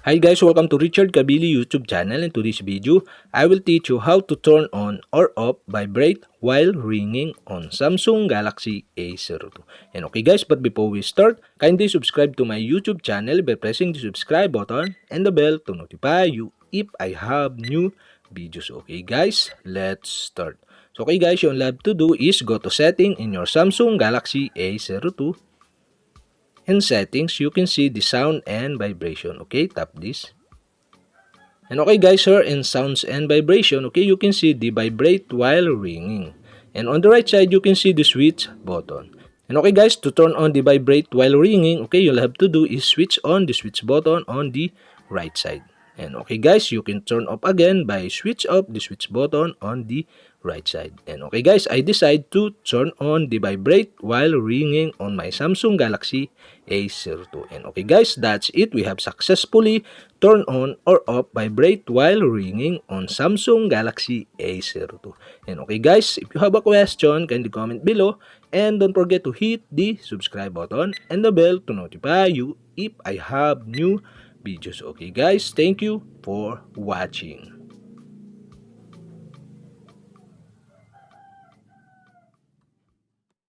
Hi guys, welcome to Richard Cabile YouTube channel. In today's video, I will teach you how to turn on or off vibrate while ringing on Samsung Galaxy A02. And okay guys, but before we start, kindly subscribe to my YouTube channel by pressing the subscribe button and the bell to notify you if I have new videos. Okay guys, let's start. So okay guys, yung lab to do is go to setting in your Samsung Galaxy A02. In settings, you can see the sound and vibration. Okay, tap this. And okay guys, here in sounds and vibration, okay, you can see the vibrate while ringing. And on the right side, you can see the switch button. And okay guys, to turn on the vibrate while ringing, okay, you'll have to do is switch on the switch button on the right side. And okay guys, you can turn off again by switch off the switch button on the right side. And okay guys, I decide to turn on the vibrate while ringing on my Samsung Galaxy A02. And okay guys, that's it. We have successfully turned on or off vibrate while ringing on Samsung Galaxy A02. And okay guys, if you have a question, kindly comment below. And don't forget to hit the subscribe button and the bell to notify you if I have new videos. Okay guys, thank you for watching.